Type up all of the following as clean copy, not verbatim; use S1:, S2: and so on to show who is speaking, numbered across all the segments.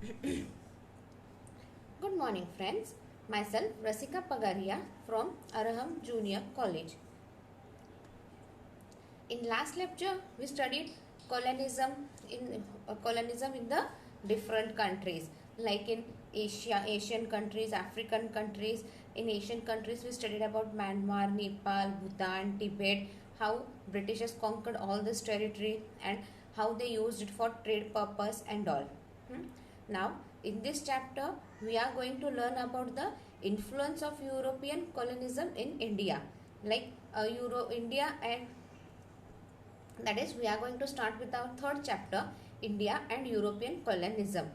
S1: Good morning, friends. Myself, Rasika Pagaria from Araham Junior College. In last lecture, we studied colonialism in the different countries, like in Asia, Asian countries, African countries. In Asian countries, we studied about Myanmar, Nepal, Bhutan, Tibet, how Britishers conquered all this territory and how they used it for trade purpose and all. Now, in this chapter, we are going to learn about the influence of European colonialism in India, like India, and that is, we are going to start with our third chapter, India and European colonialism.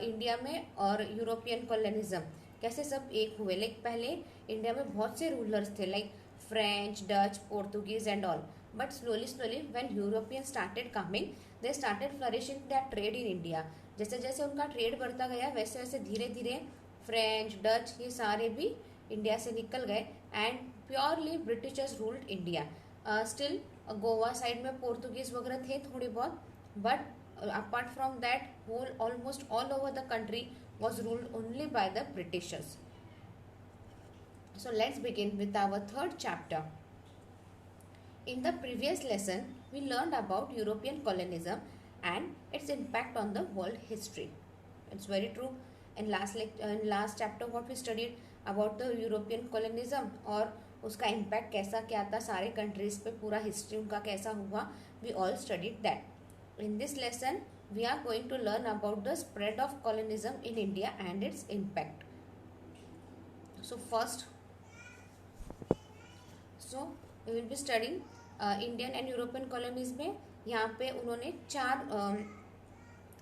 S1: India में और European colonialism कैसे सब एक हुए. Like पहले India में बहुत से रूलर्स थे, like French, Dutch, Portuguese and all. But slowly when European started coming, they started flourishing that trade in India. जैसे जैसे उनका ट्रेड बढ़ता गया, वैसे वैसे धीरे धीरे फ्रेंच, डच, ये सारे भी इंडिया से निकल गए and purely Britishers ruled India. Still Goa side में पोर्तुगीज वगैरह थे थोड़ी बहुत, but apart from that, whole almost all over the country was ruled only by the Britishers. So let's begin with our third chapter. In the previous lesson, we learned about European colonialism and its impact on the world history. It's very true. In last chapter, what we studied about the European colonialism और उसका impact कैसा क्या था सारे countries पे, पूरा history उनका कैसा हुआ, we all studied that. In this lesson, we are going to learn about the spread of colonialism in India and its impact. So first, we will be studying Indian and European colonies में. यहाँ पे उन्होंने चार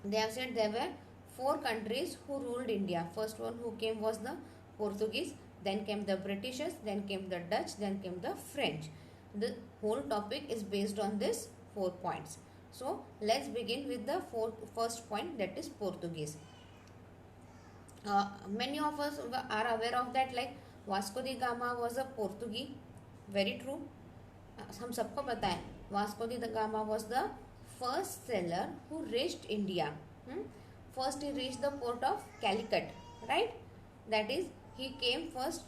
S1: they have said there were 4 countries who ruled India. First one who came was the Portuguese, then came the Britishers, then came the Dutch, then came the French. The whole topic is based on these 4 points. So let's begin with the first point, that is Portuguese. Many of us are aware of that, like Vasco da Gama was a Portuguese. Very true. हम सबको पता है Vasco da Gama was the first sailor who reached India. First he reached the port of Calicut, right? That is, he came first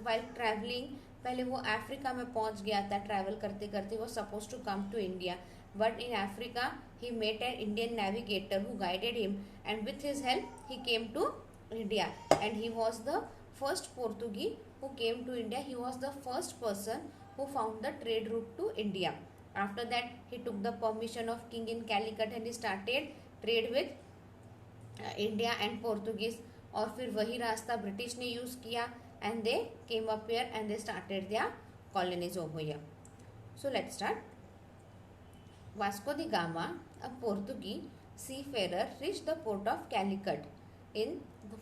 S1: while traveling. पहले वो Africa में पहुंच गया था, ट्रैवल करते करते वो suppose to come to India. But in Africa, he met an Indian navigator who guided him, and with his help, he came to India. And he was the first Portuguese who came to India. He was the first person who found the trade route to India. After that, he took the permission of king in Calicut and he started trade with India and Portuguese. और फिर वही रास्ता British ने use किया and they came up here and they started their colonies over here. So let's start. Vasco da Gama, a Portuguese seafarer, reached the port of Calicut in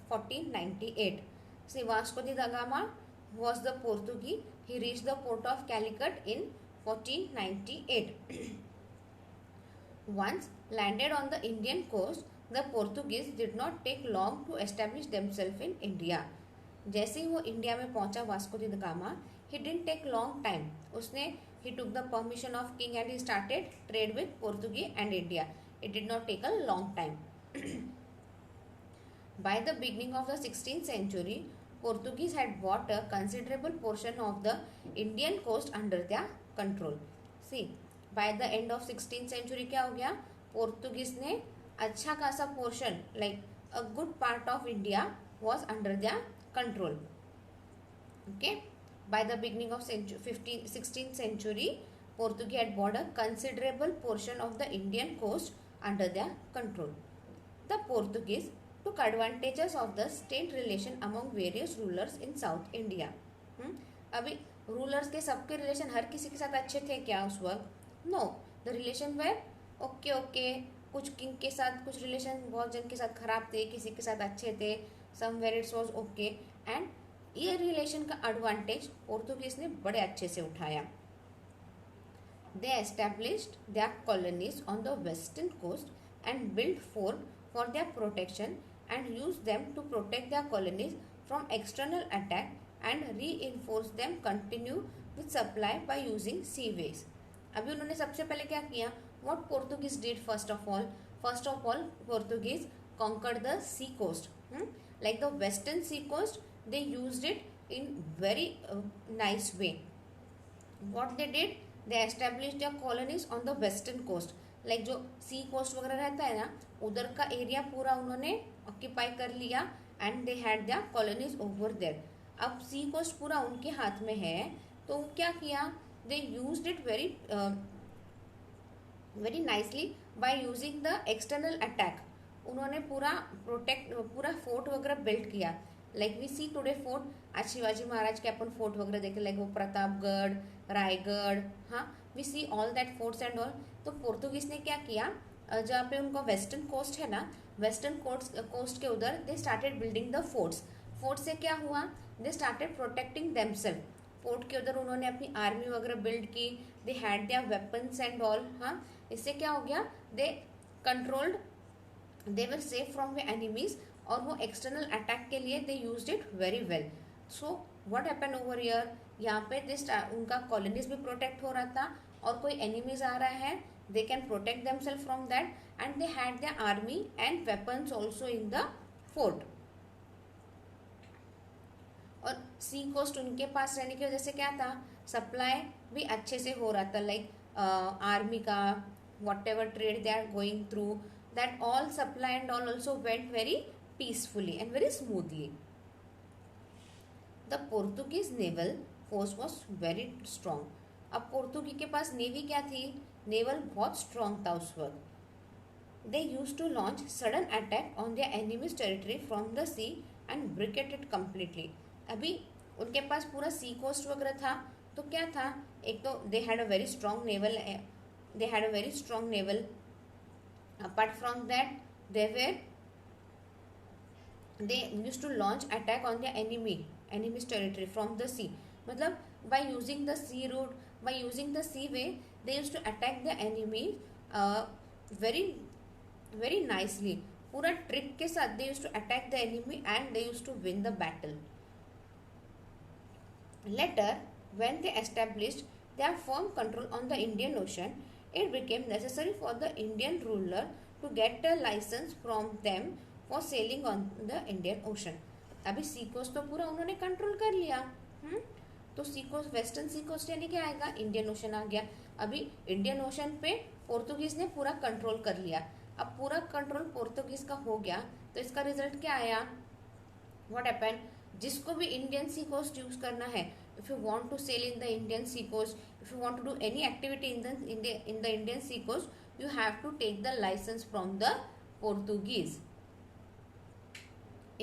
S1: 1498. See, Vasco da Gama was the Portuguese. He reached the port of Calicut in 1498. Once landed on the Indian coast, the Portuguese did not take long to establish themselves in India. जैसे ही वो India में पहुंचा Vasco the gamma, he didn't take long time. उसने he took the permission of king and he started trade with Portuguese and India. It did not take a long time. By the beginning of the 16th century, Portuguese had bought a considerable portion of the Indian coast under their control. See, by the end of 16th century क्या हो गया, Portuguese ने अच्छा खासा portion, like a good part of India was under their control. Okay. By the beginning of 16th century, Portuguese had bought a considerable portion of the Indian coast under their control. The Portuguese took advantages of the state relation among various rulers in South India. अभी rulers के सबके relation हर किसी के साथ अच्छे थे क्या उस वक्त? No, the relation were okay. कुछ किंग के साथ कुछ रिलेशन बहुत जन के साथ खराब थे, किसी के साथ अच्छे थे, somewhere it's was okay. And ये रिलेशन का एडवांटेज पोर्तुगीज ने बड़े अच्छे से उठाया. They established their colonies on the western coast and build fort for their protection and use them to protect their colonies from external attack and reinforce them continue with supply by using seaways. अभी उन्होंने सबसे पहले क्या किया? What Portuguese did first of all Portuguese conquered the sea coast. Like the western sea coast, they used it in very nice way. What they did, they established their colonies on the western coast. Like जो सी coast वगैरह रहता है ना, उधर का area पूरा उन्होंने occupy कर लिया and they had their colonies over there. अब सी कोस्ट पूरा उनके हाथ में है, तो क्या किया, they used it very very nicely by using the external attack. उन्होंने पूरा पूरा फोर्ट वगैरह बिल्ड किया. Like we see today fort, आज शिवाजी महाराज के अपन फोर्ट वगैरह देखे, लाइक वो प्रतापगढ़, रायगढ़, हाँ, we see all that forts and all. तो पोर्तुगीज ने क्या किया, जहाँ पे उनका वेस्टर्न कोस्ट है ना, वेस्टर्न कोस्ट के उधर they started building the forts. Fort से क्या हुआ, they started protecting themselves. Fort के उधर उन्होंने अपनी आर्मी वगैरह बिल्ड की, they had their weapons and all. हाँ, इससे क्या हो गया, they controlled, they were safe from the enemies. और वो एक्सटर्नल अटैक के लिए they used it very well. So what happen over here, यहाँ पे दिस उनका कॉलोनीज भी प्रोटेक्ट हो रहा था, और कोई एनिमीज आ रहा है, they can protect themselves from that, and they had their army and weapons also in the fort. और सी कोस्ट उनके पास रहने की वजह से क्या था, सप्लाई भी अच्छे से हो रहा था. लाइक आर्मी का whatever trade they are going through, that all supply and all also went very peacefully and very smoothly. The Portuguese naval force was very strong. अब पोर्तुगी के पास नेवी क्या थी, नेवल बहुत स्ट्रॉन्ग था उस वक्त. They use to launch sudden attack on their enemies territory from the sea and break it completely. अभी उनके पास पूरा सी कोस्ट वगैरह था, तो क्या था, एक तो दे had a very strong naval, they had a very strong naval. Apart from that they used to launch attack on the enemy's territory from the sea. मतलब by using the sea route, by using the sea way, they used to attack the enemy very very nicely. पूरा trick के साथ they used to attack the enemy and they used to win the battle. Later, when they established their firm control on the Indian Ocean, it became necessary for the Indian ruler to get a license from them for selling on the Indian ocean. अभी सी coast तो पूरा उन्होंने control कर लिया. तो सी coast, western सी coast यानी क्या आएगा, इंडियन ओशन आ गया. अभी इंडियन ओशन पे पोर्तुगीज ने पूरा कंट्रोल कर लिया. अब पूरा कंट्रोल पोर्तुगीज का हो गया, तो इसका रिजल्ट क्या आया, व्हाट हैपन, जिसको भी इंडियन सी कोस्ट यूज करना है, if you want to sail in the Indian sea coast, if you want to do any activity in the Indian sea coast, you have to take the licence from the Portuguese.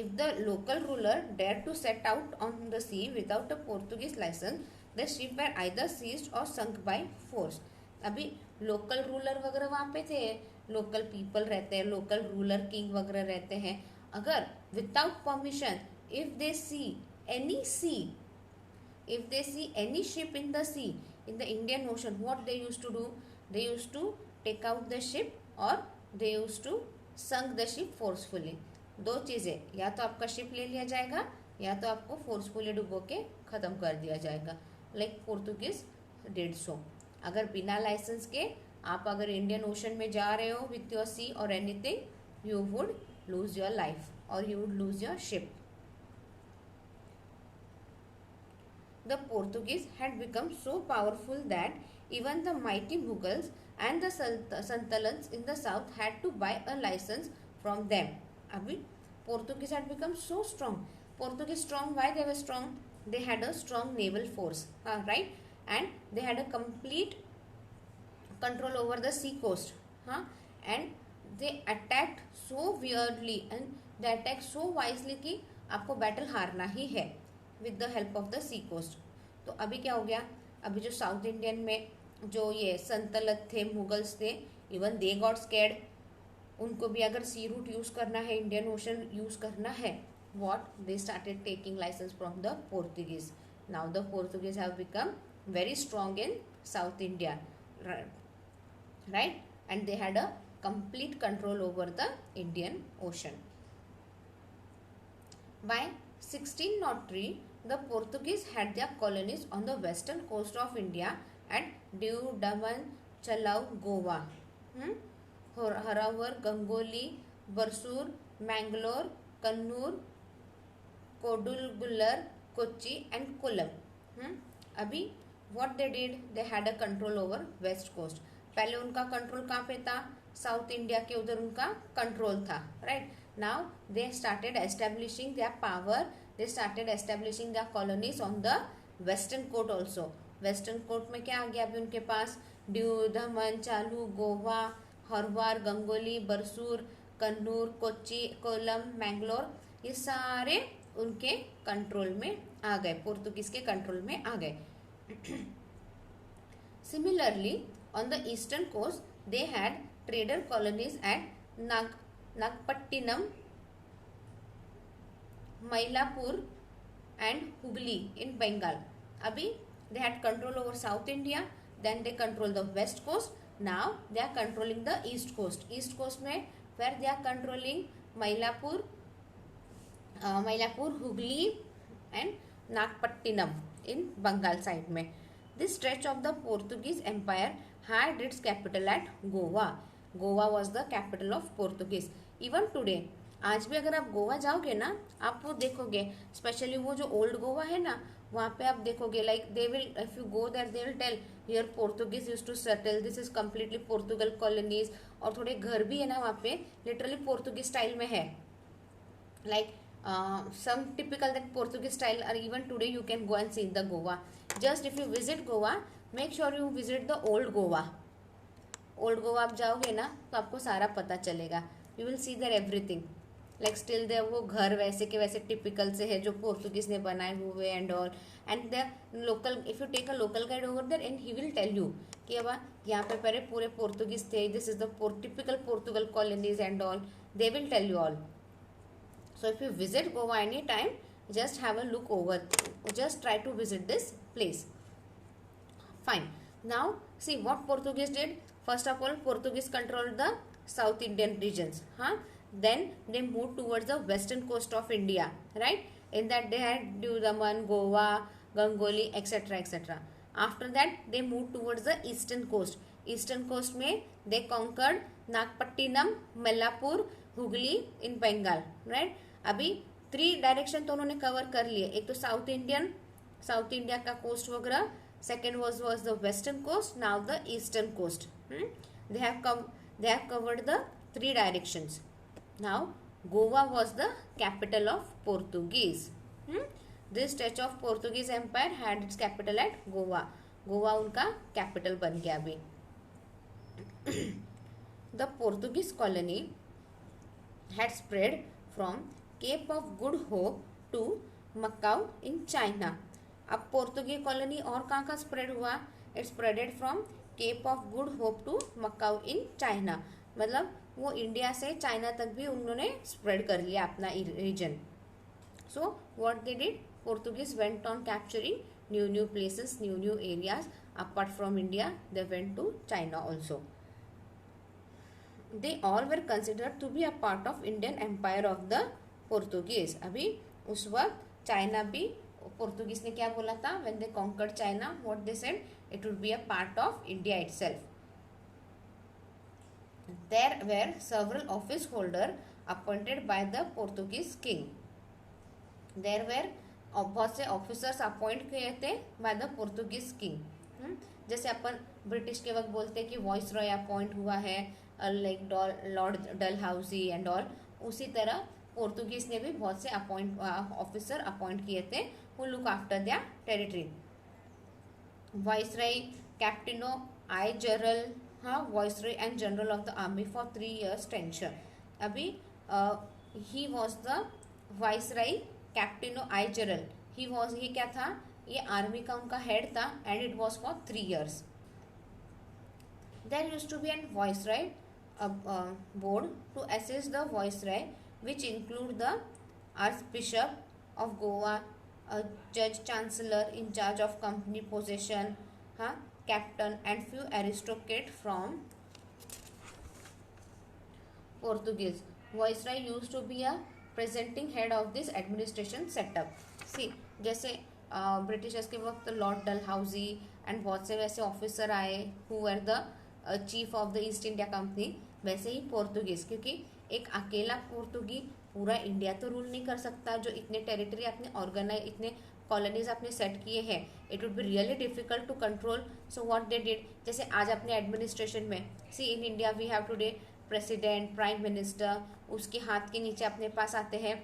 S1: If the local ruler dared to set out on the sea without a Portuguese license, the ship were either seized or sunk by force. अभी local ruler वगैरह वहाँ पे थे, local people रहते हैं, local ruler king वगैरह रहते हैं. अगर without permission, if they see any ship in the sea, in the Indian Ocean, what they used to do, they used to take out the ship or they used to sunk the ship forcefully. दो चीज़ें, या तो आपका ship ले लिया जाएगा, या तो आपको फोर्सफुली डुबो के ख़त्म कर दिया जाएगा. Like Portuguese did so. अगर बिना लाइसेंस के आप अगर इंडियन ओशन में जा रहे हो विथ योर सी और anything, you would lose your life और you would lose your ship. The Portuguese had become so powerful that even the mighty Mughals and the Sultanates in the south had to buy a license from them. Abhi, Portuguese had become so strong. Portuguese strong, why they were strong? They had a strong naval force, right? And they had a complete control over the sea coast, and they attacked so weirdly and they attacked so wisely कि आपको battle हारना ही है with the help of the sea coast. तो अभी क्या हो गया, अभी जो साउथ इंडियन में जो ये संतलत थे, मुगल्स थे, इवन दे गॉट स्कैर्ड. उनको भी अगर सी रूट यूज करना है, इंडियन ओशन यूज करना है, what they started taking license from the Portuguese. Now the Portuguese have become very strong in South India, right? And they had a complete control over the Indian Ocean. By 1603, the Portuguese had their colonies on the western coast of India at Diu, Daman, Chalau, Goa. Harawar, Gangoli, Barsur, Mangalore, Kannur, Kodungallur, Kochi and Kollam. अभी what they did, they had a control over west coast. पहले उनका control कहाँ पे था, south India के उधर उनका control था, right. Now they started establishing their power, they started establishing their colonies on the western coast also. Western coast में क्या आ गया अभी उनके पास, ड्यू, दमन, चालू, गोवा, हरवार, गंगोली, बरसूर, कन्नूर, कोच्चि, कोलम, मैंगलोर, ये सारे उनके कंट्रोल में आ गए, पोर्तुगीज के कंट्रोल में आ गए. Similarly on the eastern coast they had trader colonies at Nagapattinam, Mylapore and Hooghly in Bengal. अभी they had control over South India, then they control the west coast, now they are controlling the east coast. East coast में where they are controlling Mylapore, Hooghly and Nagpattinam in Bengal side में. This stretch of the Portuguese Empire had its capital at Goa. Goa was the capital of Portuguese. Even today, आज भी अगर आप गोवा जाओगे ना, आप वो देखोगे, स्पेशली वो जो ओल्ड गोवा है ना, वहाँ पे आप देखोगे like they will, if you go there they will tell here Portuguese use to settle, this is completely Portugal colonies. और थोड़े घर भी है ना वहाँ पे लिटरली पोर्तुगीज स्टाइल में है, like some typical that Portuguese style, or even today you can go and see the Goa. Just if you visit Goa, make sure you visit the old Goa. Old Goa आप जाओगे ना तो आपको सारा पता चलेगा, you will see there everything. Like still there वो घर वैसे के वैसे टिपिकल से है जो पोर्तुगीज ने बनाए हुए and all. And the local, if you take a local guide over there and he will tell you कि अब यहाँ पे पहले पूरे पोर्तुगीज थे, this is the typical Portugal colonies and all, they will tell you all. So if you visit Goa any time, just have a look over, just try to visit this place. Fine. Now see what Portuguese did. First of all, Portuguese controlled the South Indian regions. Then they moved towards the western coast of India, right? In that they had Daman, Goa, Gangoli, etc., etc. After that they moved towards the eastern coast. Eastern coast में they conquered Nagapattinam, Mallapur, Hooghly in Bengal, right? अभी 3 direction तो उन्होंने cover कर लिए. एक तो south India का coast वगैरह, second was the western coast, now the eastern coast. They have covered the 3 directions. Now Goa was the capital of Portuguese. This stretch of Portuguese empire had its capital at Goa. Goa उनका capital बन गया अभी. The Portuguese colony had spread from Cape of Good Hope to Macau in China. अब Portuguese colony और कहाँ का spread हुआ, it spreaded from Cape of Good Hope to Macau in China. मतलब वो इंडिया से चाइना तक भी उन्होंने स्प्रेड कर लिया अपना region. So what they did, Portuguese went on capturing new places, new areas. Apart from India they went to China also. They all were considered to be a part of Indian Empire of the Portuguese. अभी उस वक्त China भी, पोर्तुगीज ने क्या बोला था, when they conquered China, what they said, it would be a part of India itself. There were several office holders appointed by the Portuguese king. There were बहुत से ऑफिसर्स अपॉइंट किए थे by the Portuguese king. जैसे अपन British के वक्त बोलते हैं कि वॉइस रॉय अपॉइंट हुआ है, like Lord Dalhousie and all, उसी तरह पोर्तुगीज ने भी बहुत से ऑफिसर अपॉइंट किए थे who look after their territory. Viceroy Captaino I General, Viceroy and General of the Army for 3 years tenure. अभी he was the Viceroy Captaino I General. He was, ये क्या था, ये आर्मी का उनका हेड था and it was for 3 years. There used to be a Viceroy board to assist the Viceroy, which include the Archbishop of Goa, a judge chancellor in charge of company possession, captain and few aristocrats from Portuguese. Viceroy used to be a presenting head of this administration setup. See, जैसे Britishers के वक्त Lord Dalhousie and बहुत से वैसे officer आए who were the chief of the east India company, वैसे ही पोर्तुगीज, क्योंकि एक अकेला पोर्तुगी पूरा इंडिया तो रूल नहीं कर सकता, जो इतने टेरिटरी आपने ऑर्गेनाइज, इतने कॉलोनीज आपने सेट किए हैं, it would be really difficult to control. So what they did, जैसे आज अपने एडमिनिस्ट्रेशन में, see in India we have today president, prime minister, उसके हाथ के नीचे अपने पास आते हैं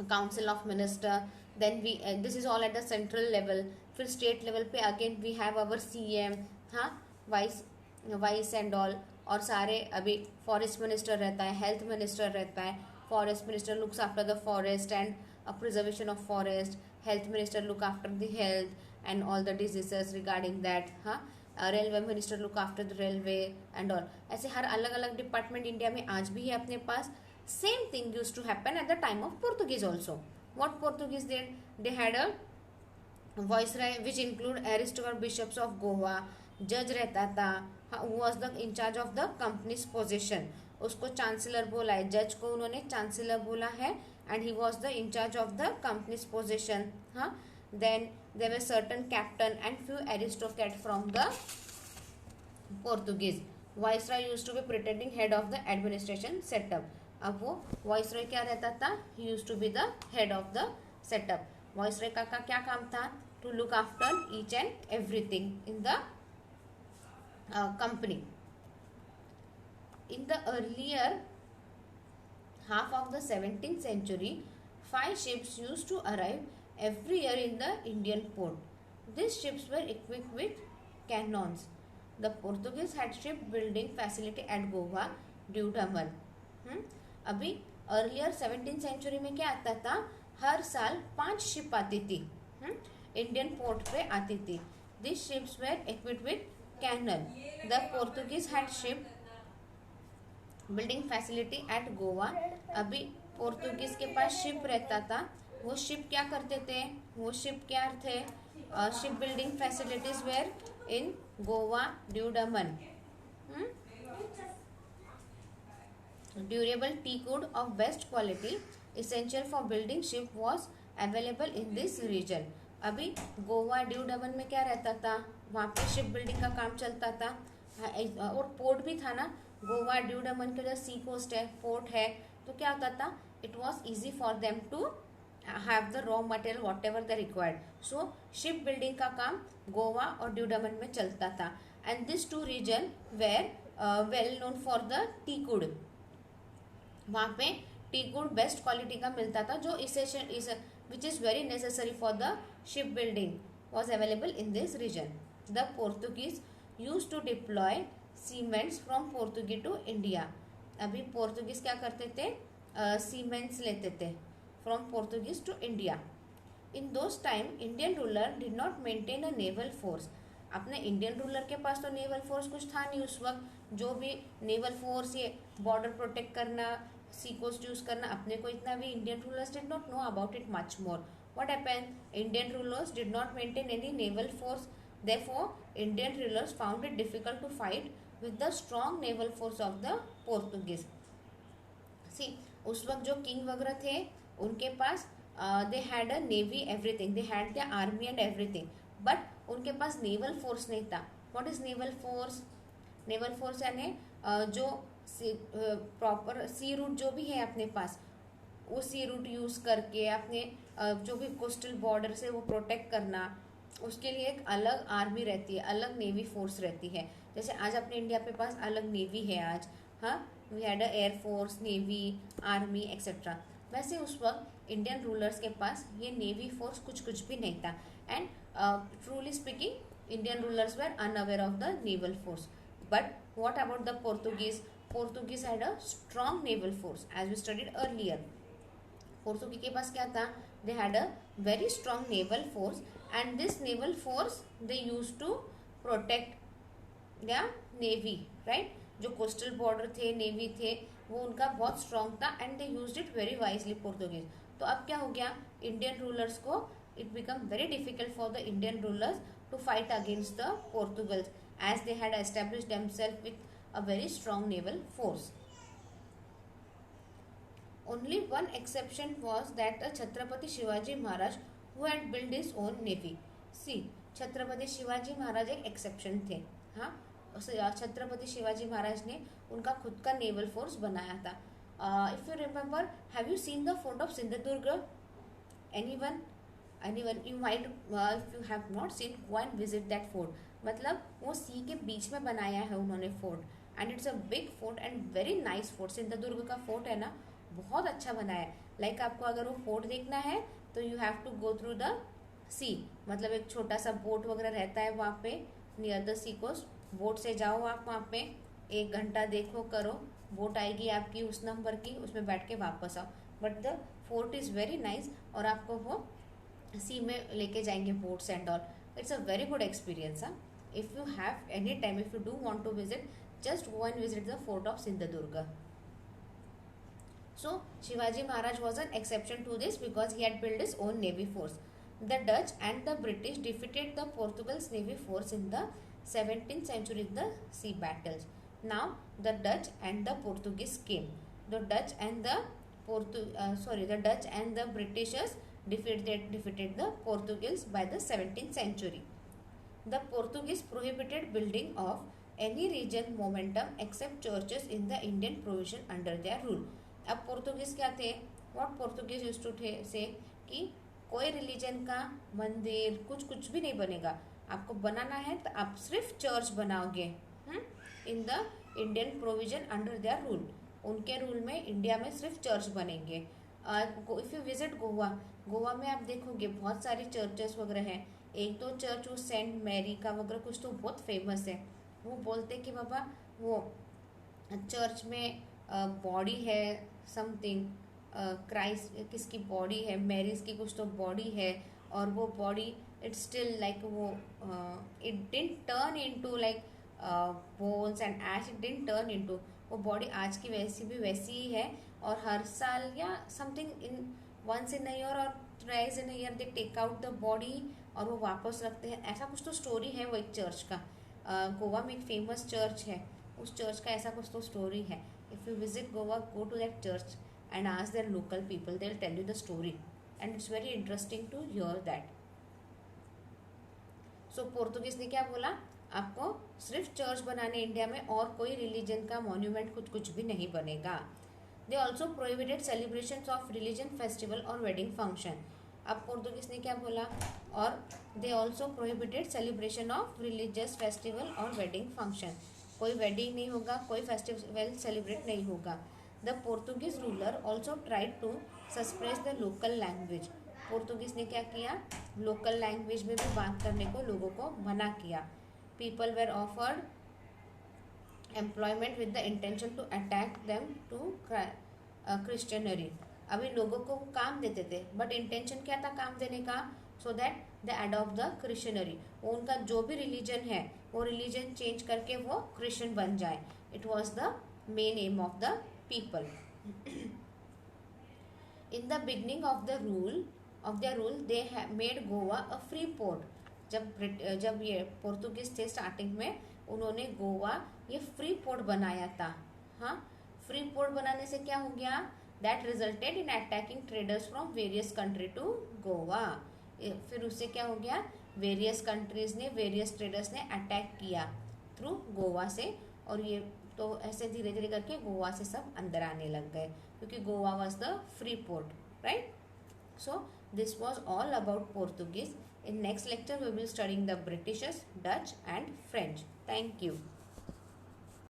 S1: council of minister, then we this is all at the central level. फिर स्टेट लेवल पे again we have our CM, हाँ, वाइस वाइस एंड ऑल. और सारे अभी फॉरेस्ट मिनिस्टर रहता है, हेल्थ मिनिस्टर रहता है. Forest minister looks after the forest and preservation of forest. Health minister look after the health and all the diseases regarding that. हाँ, railway minister look after the railway and all. ऐसे हर अलग अलग department India में आज भी है अपने पास. Same thing use to happen at the time of Portuguese also. What Portuguese did, they had a viceroy which include aristocrat bishops of Goa. जज रहता था, was the incharge of the company's position. उसको chancellor बोला है, जज को उन्होंने chancellor बोला है, and he was the incharge of the company's position. हाँ, then there were certain captain and few aristocrat from the Portuguese. Viceroy used to be pretending head of the administration setup. अब वो viceroy क्या रहता था, he used to be the head of the setup. Viceroy का क्या काम था, to look after each and everything in the company. In the earlier half of the 17th century, 5 ships used to arrive every year in the Indian port. These ships were equipped with cannons. The Portuguese had ship building facility at Goa, Dudaman. अभी earlier 17th century में क्या आता था, हर साल 5 ship आती थी, Indian port पे आती थी. These ships were equipped with cannon. The Portuguese had ship building facility at Goa. अभी पोर्तुगीज के पास शिप रहता था. वो शिप क्या करते थे, वो शिप क्या थे, ship building facilities where in Goa, ड्यूडमन. Durable teakwood of best quality essential for building ship was available in this region. अभी गोवा, ड्यूडमन में क्या रहता था, वहाँ पे शिप बिल्डिंग का काम चलता था. और पोर्ट भी था ना, गोवा ड्यूडमन के जो सी कोस्ट है, पोर्ट है, तो क्या होता था, it was easy for them to have the raw material what ever the required. So ship building का काम गोवा और ड्यूडमन में चलता था. And this to reason were well known for the टीकुड. वहाँ पे टीकुड बेस्ट क्वालिटी का मिलता था, जो इस which is very necessary for the shipbuilding was available in this region. The Portuguese used to deploy cements from Portugal to India. अभी पोर्तुगीज क्या करते थे, सीमेंट्स लेते थे from Portuguese to India. In those time Indian ruler did not maintain a naval force. अपने Indian ruler के पास तो नेवल फोर्स कुछ था नहीं उस वक्त. जो भी नेवल फोर्स, ये बॉर्डर प्रोटेक्ट करना, सी कोस्ट यूज करना, अपने को इतना भी Indian rulers did not know about it much more. What happened, Indian rulers did not maintain any naval force. Therefore Indian rulers found it difficult to fight with the strong naval force of the Portuguese. See, उस वक्त जो king वगैरह थे उनके पास they had a navy, everything, they had the army and everything, but उनके पास naval force नहीं था. What is naval force? Naval force यानी जो प्रॉपर सी रूट जो भी है अपने पास, वो सी रूट यूज करके अपने जो भी कोस्टल बॉर्डर से वो प्रोटेक्ट करना, उसके लिए एक अलग आर्मी रहती है, अलग नेवी फोर्स रहती है. जैसे आज अपने इंडिया पे पास अलग नेवी है आज, हाँ, we had a air force, navy, army etcetera. वैसे उस वक्त इंडियन रूलर्स के पास ये नेवी फोर्स कुछ भी नहीं था. And truly speaking Indian rulers were unaware of the naval force. But what about the Portuguese? Portuguese had a strong naval force as we studied earlier. पोर्तुगी के पास क्या था, they had a very strong naval force and this naval force they used to protect their navy, right? जो coastal border थे, navy थे, वो उनका बहुत strong था and they used it very wisely Portuguese. तो अब क्या हो गया, इंडियन रूलर्स को it become very difficult for the Indian rulers to fight against the Portugals as they had established themselves with a very strong naval force. Only one exception was that Chhatrapati Shivaji Maharaj who had built his own navy. See, Chhatrapati Shivaji Maharaj एक exception थे. हाँ, छत्रपति शिवाजी महाराज ने उनका खुद का naval force बनाया था. If you remember, have you seen the fort of Sindhudurga? Anyone? Anyone? You might, if you have not seen, go and visit that fort. मतलब वो सी के बीच में बनाया है उन्होंने fort, and it's a big fort and very nice fort. Sindhudurg का fort है ना, बहुत अच्छा बनाया है. लाइक आपको अगर वो फोर्ट देखना है तो you have to go through the sea. मतलब एक छोटा सा बोट वगैरह रहता है वहाँ पे near the sea coast. Boat से जाओ आप वहाँ पे, 1 घंटा देखो करो, बोट आएगी आपकी उस नंबर की, उसमें बैठ के वापस आओ. But the fort is very nice, और आपको वो सी में लेके जाएंगे boats and all. It's a very good experience. If you have any time, if you do want to visit, just go and visit the fort of Sindhudurga. So Shivaji Maharaj was an exception to this because he had built his own navy force. The Dutch and the British defeated the Portugal's navy force in the 17th century in the sea battles. Now the Dutch and the Portuguese came. The Dutch and the Dutch and the Britishers defeated the Portuguese by the 17th century. The Portuguese prohibited building of any region momentum except churches in the Indian provision under their rule. अब पोर्तुगीज क्या थे, what Portuguese used to से कि कोई religion का मंदिर कुछ भी नहीं बनेगा. आपको बनाना है तो आप सिर्फ चर्च बनाओगे इन the Indian provision under their rule. उनके रूल में इंडिया में सिर्फ चर्च बनेंगे. If you visit Goa, Goa में आप देखोगे बहुत सारी चर्चेस वगैरह हैं. एक दो चर्च वो सेंट मैरी का वगैरह कुछ तो बहुत फेमस है. वो बोलते कि बाबा वो चर्च में बॉडी है समथिंग, क्राइस्ट किसकी बॉडी है, मैरीज की कुछ तो बॉडी है, और वो बॉडी इट्स स्टिल लाइक वो it didn't turn into like bones and ash, it didn't turn into, वो बॉडी आज की वैसी ही है. और हर साल या something in once in year और thrice in year they take out the body और वो वापस रखते हैं. ऐसा कुछ तो स्टोरी है वो एक चर्च का. गोवा में एक फेमस चर्च है, उस चर्च का ऐसा कुछ तो स्टोरी है. If you visit Goa, go to that church and ask their local people, they will tell you the story and it's very interesting to hear that. So Portuguese ने क्या बोला, आपको सिर्फ चर्च बनाने इंडिया में, और कोई रिलीजन का मॉन्यूमेंट कुछ भी नहीं बनेगा. They also prohibited celebration of religion festival और वेडिंग फंक्शन. अब पोर्तुगीज ने क्या बोला, और they also prohibited celebration of religious festival और वेडिंग फंक्शन. कोई वेडिंग नहीं होगा, कोई फेस्टिवल सेलिब्रेट नहीं होगा. The Portuguese ruler also tried to suppress the local language. Portuguese ने क्या किया, लोकल लैंग्वेज में भी बात करने को लोगों को मना किया. People were offered employment with the intention to attack them to Christianity. अभी लोगों को काम देते थे, बट इंटेंशन क्या था काम देने का, so that they adopt the Christianity. वो उनका जो भी रिलीजन है वो रिलीजन चेंज करके वो क्रिश्चियन बन जाए. It was the main M of the people. In the beginning of the rule they made Goa a free port. जब ये पोर्तुगीज थे स्टार्टिंग में, उन्होंने गोवा ये फ्री पोर्ट बनाया था. हाँ, फ्री पोर्ट बनाने से क्या हो गया, that resulted in attacking traders from various country to Goa. फिर उससे क्या हो गया, वेरियस कंट्रीज ने, वेरियस ट्रेडर्स ने अटैक किया थ्रू गोवा से, और ये तो ऐसे धीरे धीरे करके गोवा से सब अंदर आने लग गए, क्योंकि Goa was the free port, right. So this was all about Portuguese. In next lecture we will studying the Britishers, Dutch and French. Thank you.